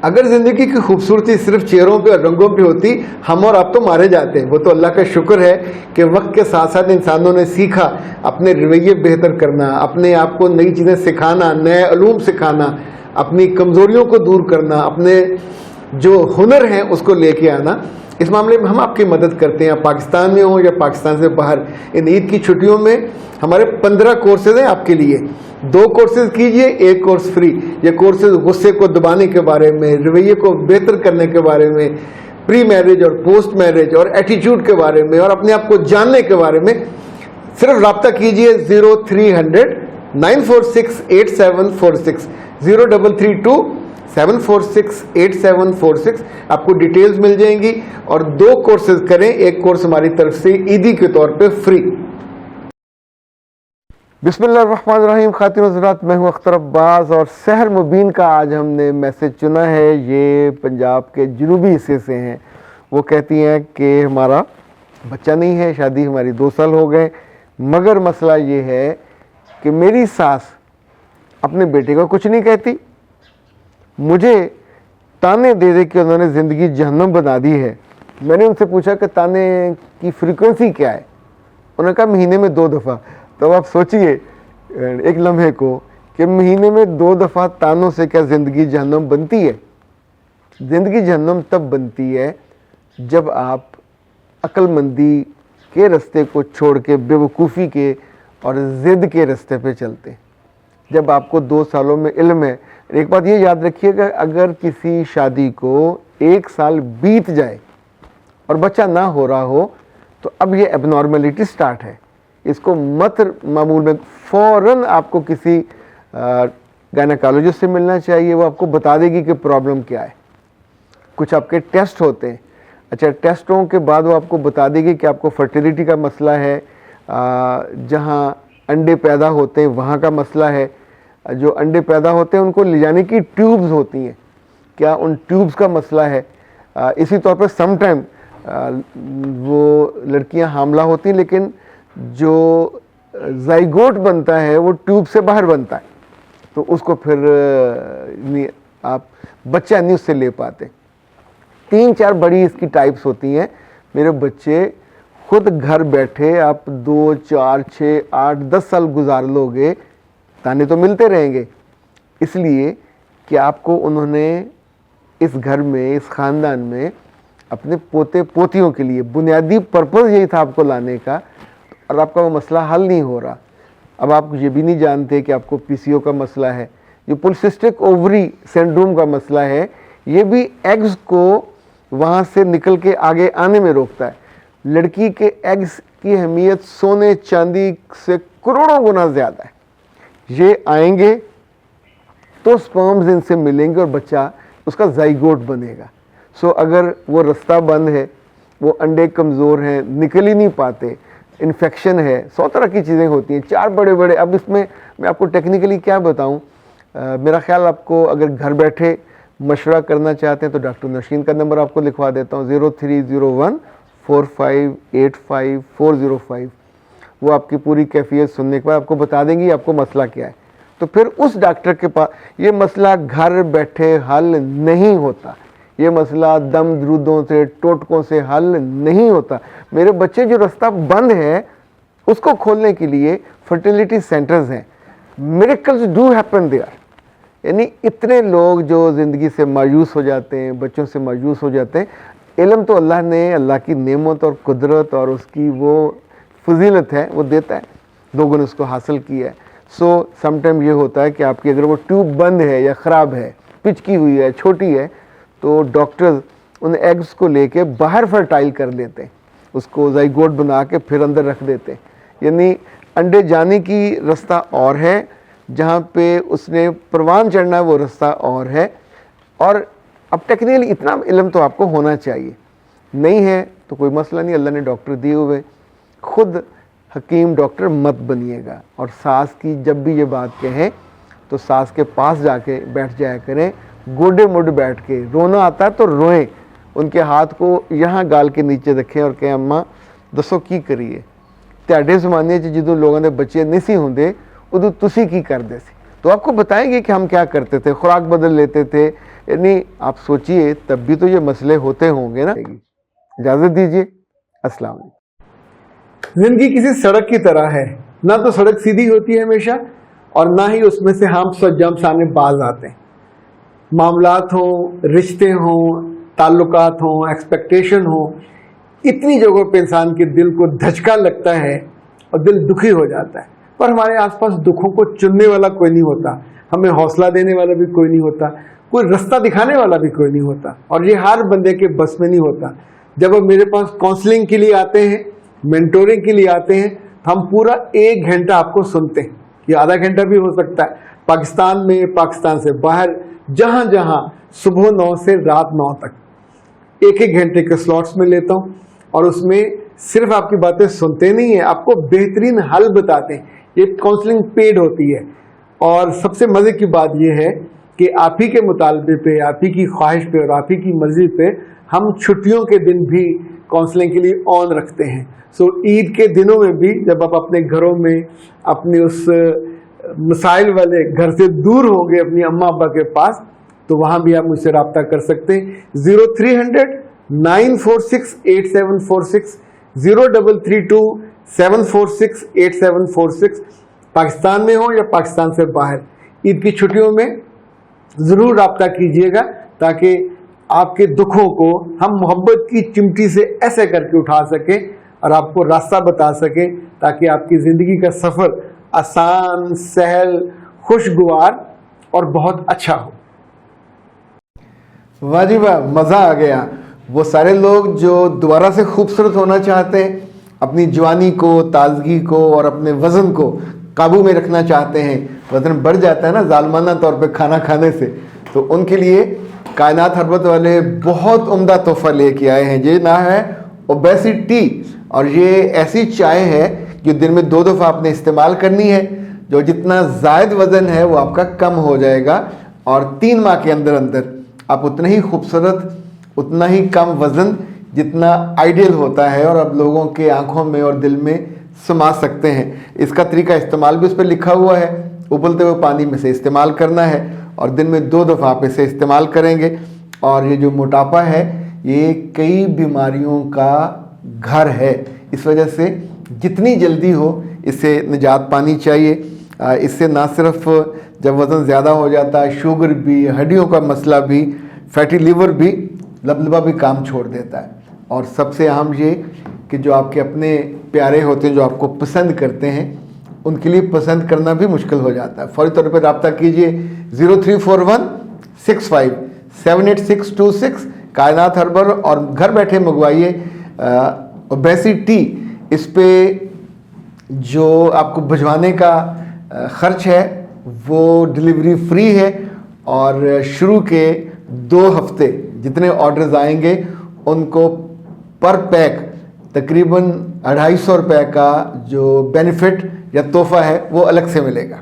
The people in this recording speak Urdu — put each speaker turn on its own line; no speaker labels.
اگر زندگی کی خوبصورتی صرف چہروں پہ اور رنگوں پہ ہوتی، ہم اور آپ تو مارے جاتے ہیں۔ وہ تو اللہ کا شکر ہے کہ وقت کے ساتھ ساتھ انسانوں نے سیکھا اپنے رویے بہتر کرنا، اپنے آپ کو نئی چیزیں سکھانا، نئے علوم سکھانا، اپنی کمزوریوں کو دور کرنا، اپنے جو ہنر ہیں اس کو لے کے آنا۔ اس معاملے میں ہم آپ کی مدد کرتے ہیں، آپ پاکستان میں ہوں یا پاکستان سے باہر۔ ان عید کی چھٹیوں میں ہمارے 15 کورسز ہیں آپ کے لیے، 2 کورسز کیجئے، 1 کورس فری۔ یہ کورسز غصے کو دبانے کے بارے میں، رویے کو بہتر کرنے کے بارے میں، پری میرج اور پوسٹ میرج اور ایٹیٹیوڈ کے بارے میں، اور اپنے آپ کو جاننے کے بارے میں۔ صرف رابطہ کیجئے 0300 946 8746 0332 746 8746، آپ کو ڈیٹیلز مل جائیں گی۔ اور 2 کورسز کریں، 1 کورس ہماری طرف سے عیدی کے طور پہ فری۔ بسم اللہ الرحمن الرحیم۔ خواتین و حضرات، میں ہوں اختر عباس، اور سحر مبین کا آج ہم نے میسج چنا ہے۔ یہ پنجاب کے جنوبی حصے سے ہیں۔ وہ کہتی ہیں کہ ہمارا بچہ نہیں ہے، شادی ہماری 2 سال ہو گئے، مگر مسئلہ یہ ہے کہ میری ساس اپنے بیٹے کو کچھ نہیں کہتی، مجھے تانے دے دے کہ انہوں نے زندگی جہنم بنا دی ہے۔ میں نے ان سے پوچھا کہ تانے کی فریکوینسی کیا ہے؟ انہوں نے کہا مہینے میں 2 دفعہ۔ تو آپ سوچئے ایک لمحے کو کہ مہینے میں 2 دفعہ تانوں سے کیا زندگی جہنم بنتی ہے؟ زندگی جہنم تب بنتی ہے جب آپ عقل مندی کے رستے کو چھوڑ کے بے وقوفی کے اور ضد کے رستے پہ چلتے ہیں۔ جب آپ کو 2 سالوں میں علم ہے۔ ایک بات یہ یاد رکھیے کہ اگر کسی شادی کو 1 سال بیت جائے اور بچہ نہ ہو رہا ہو تو اب یہ اب نارملٹی سٹارٹ ہے۔ اس کو مت معمول میں فوراً آپ کو کسی گائنیکالوجسٹ سے ملنا چاہیے، وہ آپ کو بتا دے گی کہ پرابلم کیا ہے۔ کچھ آپ کے ٹیسٹ ہوتے ہیں، اچھا ٹیسٹوں کے بعد وہ آپ کو بتا دے گی کہ آپ کو فرٹیلیٹی کا مسئلہ ہے، جہاں انڈے پیدا ہوتے ہیں وہاں کا مسئلہ ہے، جو انڈے پیدا ہوتے ہیں ان کو لے جانے کی ٹیوبز ہوتی ہیں، کیا ان ٹیوبز کا مسئلہ ہے۔ اسی طور پر سم ٹائم وہ لڑکیاں حاملہ ہوتی ہیں لیکن جو زائگوٹ بنتا ہے وہ ٹیوب سے باہر بنتا ہے، تو اس کو پھر آپ بچہ نہیں اس سے لے پاتے۔ 3-4 بڑی اس کی ٹائپس ہوتی ہیں۔ میرے بچے خود گھر بیٹھے آپ 2 4 6 8 10 سال گزار لو گے، تانے تو ملتے رہیں گے، اس لیے کہ آپ کو انہوں نے اس گھر میں، اس خاندان میں اپنے پوتے پوتیوں کے لیے بنیادی پرپز یہی تھا آپ کو لانے کا، اور آپ کا وہ مسئلہ حل نہیں ہو رہا۔ اب آپ یہ بھی نہیں جانتے کہ آپ کو پی سی او کا مسئلہ ہے، جو پولیسسٹک اووری سنڈروم کا مسئلہ ہے، یہ بھی ایگز کو وہاں سے نکل کے آگے آنے میں روکتا ہے۔ لڑکی کے ایگز کی اہمیت سونے چاندی سے کروڑوں گنا زیادہ ہے۔ یہ آئیں گے تو سپرمز ان سے ملیں گے اور بچہ اس کا زائگوٹ بنے گا۔ سو اگر وہ رستہ بند ہے، وہ انڈے کمزور ہیں، نکل ہی نہیں پاتے، انفیکشن ہے، 100 طرح کی چیزیں ہوتی ہیں، 4 بڑے اب اس میں آپ کو ٹیکنیکلی کیا بتاؤں۔ میرا خیال آپ کو اگر گھر بیٹھے مشورہ کرنا چاہتے ہیں تو ڈاکٹر نوشین کا نمبر آپ کو لکھوا دیتا ہوں، 0301 4585 405۔ وہ آپ کی پوری کیفیت سننے کے بعد آپ کو بتا دیں گی آپ کو مسئلہ کیا ہے، تو پھر اس ڈاکٹر کے پاس۔ یہ مسئلہ گھر بیٹھے حل نہیں ہوتا، یہ مسئلہ دم درودوں سے ٹوٹکوں سے حل نہیں ہوتا۔ میرے بچے جو رستہ بند ہے اس کو کھولنے کے لیے فرٹیلیٹی سینٹرز ہیں۔ Miracles do happen there. یعنی اتنے لوگ جو زندگی سے مایوس ہو جاتے ہیں، بچوں سے مایوس ہو جاتے ہیں، علم تو اللہ نے، اللہ کی نعمت اور قدرت اور اس کی وہ فضیلت ہے، وہ دیتا ہے، لوگوں نے اس کو حاصل کیا ہے۔ سو سم ٹائم یہ ہوتا ہے کہ آپ کی اگر وہ ٹیوب بند ہے یا خراب ہے، پچکی ہوئی ہے، چھوٹی ہے، تو ڈاکٹرز ان ایگز کو لے کے باہر فرٹائل کر لیتے ہیں، اس کو زائگوٹ بنا کے پھر اندر رکھ دیتے ہیں۔ یعنی انڈے جانے کی رستہ اور ہے، جہاں پہ اس نے پروان چڑھنا ہے وہ رستہ اور ہے۔ اور اب ٹیکنیکلی اتنا علم تو آپ کو ہونا چاہیے، نہیں ہے تو کوئی مسئلہ نہیں، اللہ نے ڈاکٹر دیے ہوئے، خود حکیم ڈاکٹر مت بنیے گا۔ اور ساس کی جب بھی یہ بات کہیں تو ساس کے پاس جا کے بیٹھ جایا کریں، گوڈے مڈ بیٹھ کے، رونا آتا ہے تو روئیں، ان کے ہاتھ کو یہاں گال کے نیچے رکھیں اور کہیں اماں دسو کی کریے، تہاڈے زمانے چ جدوں لوگوں نے بچے نہیں سی ہوندے ادو تسی کی کردے سی۔ تو آپ کو بتائیں گے کہ ہم کیا کرتے تھے، خوراک بدل لیتے تھے، یعنی آپ سوچئے تب بھی تو یہ مسئلے ہوتے ہوں گے نا. اجازت دیجیے, السلام علیکم. زندگی کسی سڑک کی طرح ہے, نہ تو سڑک سیدھی ہوتی ہے ہمیشہ, اور نہ ہی اس میں سے ہم جمپس آنے باز آتے ہیں. معاملات ہوں, رشتے ہوں, تعلقات ہوں, ایکسپیکٹیشن ہوں, اتنی جگہوں پہ انسان کے دل کو دھچکا لگتا ہے اور دل دکھی ہو جاتا ہے. پر ہمارے آس پاس دکھوں کو چننے والا کوئی نہیں ہوتا, ہمیں حوصلہ دینے والا بھی کوئی نہیں ہوتا, کوئی رستہ دکھانے والا بھی کوئی نہیں ہوتا, اور یہ ہر بندے کے بس میں نہیں ہوتا. جب وہ میرے پاس کاؤنسلنگ کے لیے آتے ہیں, مینٹورنگ کے لیے آتے ہیں, ہم پورا 1 گھنٹہ آپ کو سنتے ہیں, یہ آدھا گھنٹہ بھی ہو سکتا ہے. پاکستان میں, پاکستان سے باہر, جہاں جہاں صبح 9 سے رات 9 تک 1 گھنٹے کے سلاٹس میں لیتا ہوں, اور اس میں صرف آپ کی باتیں سنتے نہیں ہیں, آپ کو بہترین حل بتاتے ہیں. یہ کاؤنسلنگ پیڈ ہوتی ہے, اور سب سے مزے کی بات یہ ہے کہ آپ ہی کے مطالبے پہ, آپ ہی کی خواہش پہ اور آپ ہی کی مرضی پہ ہم چھٹیوں کے دن بھی کاؤنسلنگ کے لیے آن رکھتے ہیں. سو عید کے دنوں میں بھی جب آپ اپنے گھروں میں اپنے اس مسائل والے گھر سے دور ہوں گے اپنی اماں ابا کے پاس, تو وہاں بھی آپ مجھ سے رابطہ کر سکتے ہیں. 0300 946 8746, 0332 746 8746. پاکستان میں ہو یا پاکستان سے باہر, عید کی چھٹیوں میں ضرور رابطہ کیجیے گا, تاکہ آپ کے دکھوں کو ہم محبت کی چمٹی سے ایسے کر کے اٹھا سکیں اور آپ کو راستہ بتا سکیں, تاکہ آپ کی زندگی کا سفر آسان, سہل, خوشگوار اور بہت اچھا ہو. واہ جی واہ, مزہ آ گیا. وہ سارے لوگ جو دوبارہ سے خوبصورت ہونا چاہتے ہیں, اپنی جوانی کو, تازگی کو اور اپنے وزن کو قابو میں رکھنا چاہتے ہیں, وزن بڑھ جاتا ہے نا ظالمانہ طور پہ کھانا کھانے سے, تو ان کے لیے کائنات ہربت والے بہت عمدہ تحفہ لے کے آئے ہیں. یہ نام ہے اوبیسٹی, اور یہ ایسی چائے ہے جو دن میں 2 دفعہ آپ نے استعمال کرنی ہے. جو جتنا زائد وزن ہے وہ آپ کا کم ہو جائے گا, اور 3 ماہ کے اندر اندر آپ اتنا ہی خوبصورت, اتنا ہی کم وزن جتنا آئیڈیل ہوتا ہے, اور اب لوگوں کے آنکھوں میں اور دل میں سما سکتے ہیں. اس کا طریقہ استعمال بھی اس پہ لکھا ہوا ہے, ابلتے ہوئے پانی میں سے استعمال کرنا ہے, اور دن میں 2 دفعہ آپ اسے استعمال کریں گے. اور یہ جو موٹاپا ہے یہ کئی بیماریوں کا گھر ہے, اس وجہ سے جتنی جلدی ہو اس سے نجات پانی چاہیے. اس سے نہ صرف جب وزن زیادہ ہو جاتا ہے, شوگر بھی, ہڈیوں کا مسئلہ بھی, فیٹی لیور بھی, لبلبا بھی کام چھوڑ دیتا ہے. اور سب سے اہم یہ کہ جو آپ کے اپنے پیارے ہوتے ہیں, جو آپ کو پسند کرتے ہیں, ان کے لیے پسند کرنا بھی مشکل ہو جاتا ہے. فوری طور پہ رابطہ کیجئے 0341 65 78626 کائنات ہربل, اور گھر بیٹھے منگوائیے اوبیسٹی. اس پہ جو آپ کو بھجوانے کا خرچ ہے وہ ڈلیوری فری ہے, اور شروع کے 2 ہفتے جتنے آرڈرز آئیں گے ان کو پر پیک تقریباً 250 روپے کا جو بینیفٹ یا تحفہ ہے وہ الگ سے ملے گا.